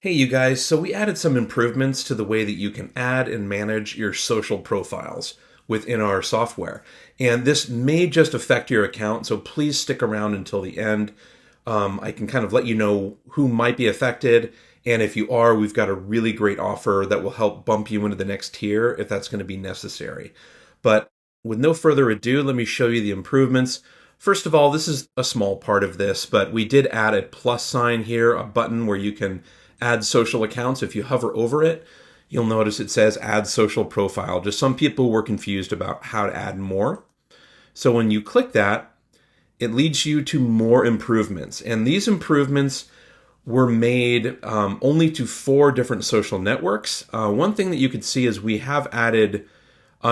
Hey, you guys. So we added some improvements to the way that you can add and manage your social profiles within our software. And this may just affect your account, so please stick around until the end. I can kind of let you know who might be affected. And if you are, we've got a really great offer that will help bump you into the next tier if that's going to be necessary. But with no further ado, let me show you the improvements. First of all, this is a small part of this, but we did add a plus sign here, a button where you can add social accounts. If you hover over it, you'll notice it says add social profile. Just some people were confused about how to add more. So when you click that, it leads you to more improvements. And these improvements were made only to 4 different social networks. One thing that you could see is we have added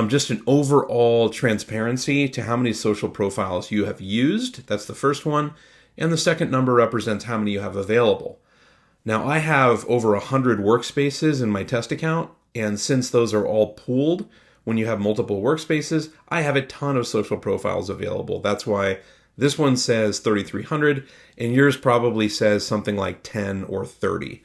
just an overall transparency to how many social profiles you have used. That's the first one. And the second number represents how many you have available. Now, I have over 100 workspaces in my test account, and since those are all pooled, when you have multiple workspaces, I have a ton of social profiles available. That's why this one says 3,300, and yours probably says something like 10 or 30.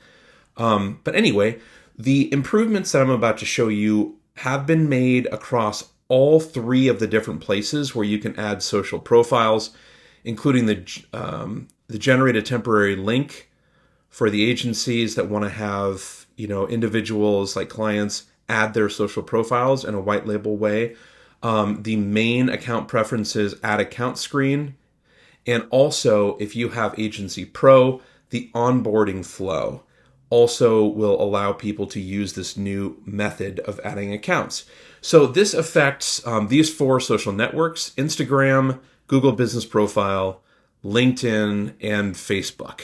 But anyway, the improvements that I'm about to show you have been made across all 3 of the different places where you can add social profiles, including the generate a temporary link for the agencies that want to have, individuals like clients add their social profiles in a white label way. The main account preferences add account screen. And also, if you have Agency Pro, the onboarding flow also will allow people to use this new method of adding accounts. So this affects these 4 social networks: Instagram, Google Business Profile, LinkedIn, and Facebook.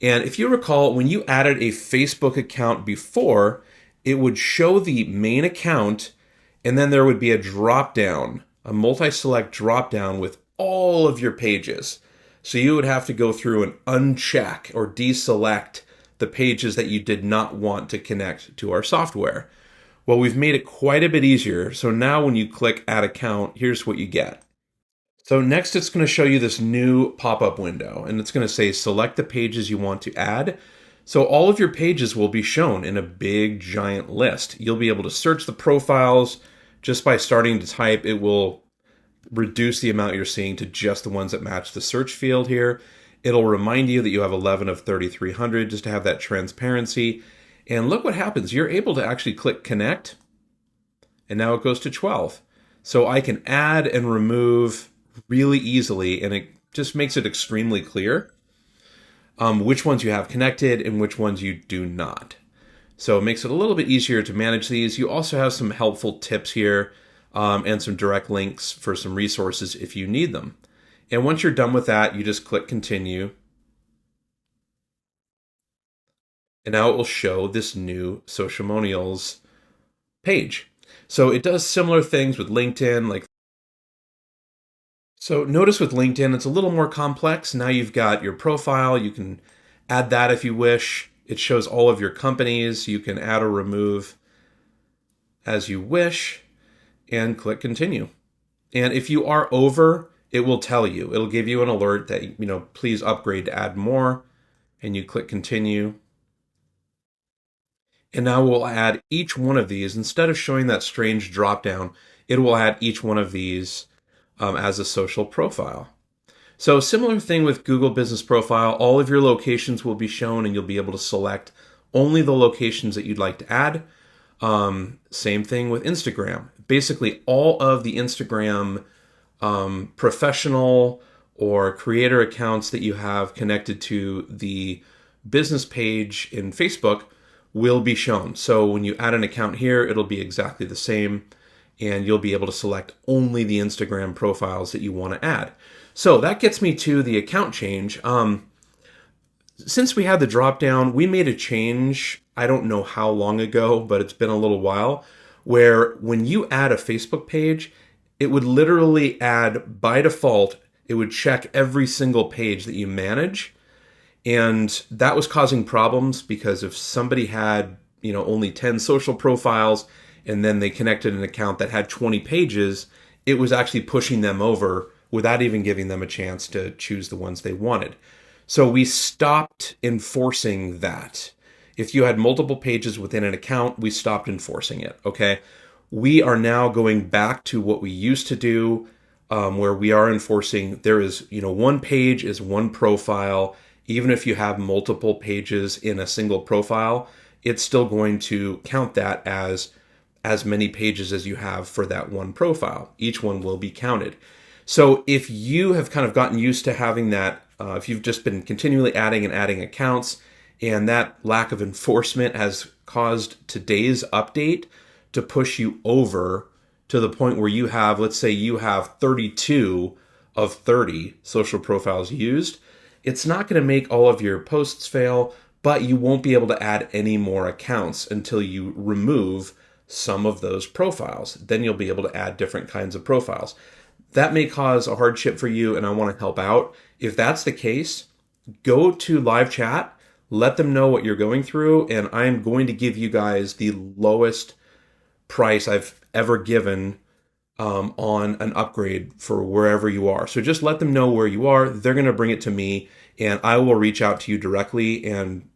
And if you recall, when you added a Facebook account before, it would show the main account, and then there would be a drop-down, a multi-select drop-down with all of your pages. So you would have to go through and uncheck or deselect the pages that you did not want to connect to our software. Well, we've made it quite a bit easier. So now when you click Add Account, here's what you get. So next it's going to show you this new pop-up window, and it's going to say select the pages you want to add. So all of your pages will be shown in a big giant list. You'll be able to search the profiles just by starting to type. It will reduce the amount you're seeing to just the ones that match the search field here. It'll remind you that you have 11 of 3,300 just to have that transparency. And look what happens. You're able to actually click connect, and now it goes to 12. So I can add and remove really easily, and it just makes it extremely clear which ones you have connected and which ones you do not. So it makes it a little bit easier to manage these. You also have some helpful tips here and some direct links for some resources if you need them. And once you're done with that, you just click continue. And now it will show this new Socialmonials page. So it does similar things with LinkedIn, So notice with LinkedIn, it's a little more complex. Now you've got your profile. You can add that if you wish. It shows all of your companies. You can add or remove as you wish and click continue. And if you are over, it will tell you. It'll give you an alert that, please upgrade to add more, and you click continue. And now we'll add each one of these. Instead of showing that strange drop down, it will add each one of these as a social profile. So similar thing with Google Business Profile. All of your locations will be shown, and you'll be able to select only the locations that you'd like to add. Same thing with Instagram. Basically, all of the Instagram professional or creator accounts that you have connected to the business page in Facebook will be shown. So when you add an account here, it'll be exactly the same, and you'll be able to select only the Instagram profiles that you want to add. So that gets me to the account change. Since we had the drop down, we made a change, I don't know how long ago, but it's been a little while, where when you add a Facebook page, it would literally add, by default, it would check every single page that you manage. And that was causing problems because if somebody had, only 10 social profiles, and then they connected an account that had 20 pages, it was actually pushing them over without even giving them a chance to choose the ones they wanted. So we stopped enforcing that. If you had multiple pages within an account, we stopped enforcing it. Okay. We are now going back to what we used to do, where we are enforcing there is, one page is one profile. Even if you have multiple pages in a single profile, it's still going to count that as many pages as you have for that one profile. Each one will be counted. So if you have kind of gotten used to having that, if you've just been continually adding and adding accounts, and that lack of enforcement has caused today's update to push you over to the point where you have, let's say you have 32 of 30 social profiles used, it's not going to make all of your posts fail, but you won't be able to add any more accounts until you remove some of those profiles. Then you'll be able to add different kinds of profiles. That may cause a hardship for you, and I want to help out. If that's the case, go to live chat, let them know what you're going through, and I'm going to give you guys the lowest price I've ever given on an upgrade for wherever you are. So just let them know where you are. They're going to bring it to me, and I will reach out to you directly and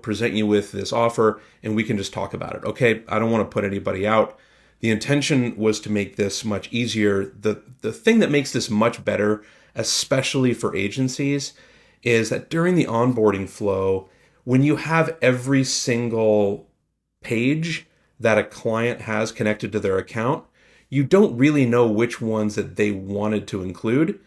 present you with this offer, and we can just talk about it. Okay, I don't want to put anybody out. The intention was to make this much easier. The thing that makes this much better, especially for agencies, is that during the onboarding flow, when you have every single page that a client has connected to their account, you don't really know which ones that they wanted to include.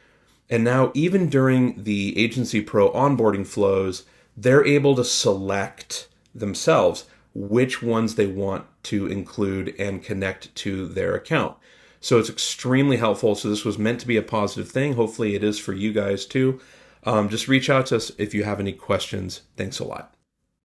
And now, even during the Agency Pro onboarding flows, they're able to select themselves which ones they want to include and connect to their account. So it's extremely helpful. So this was meant to be a positive thing. Hopefully it is for you guys too. Just reach out to us if you have any questions. Thanks a lot.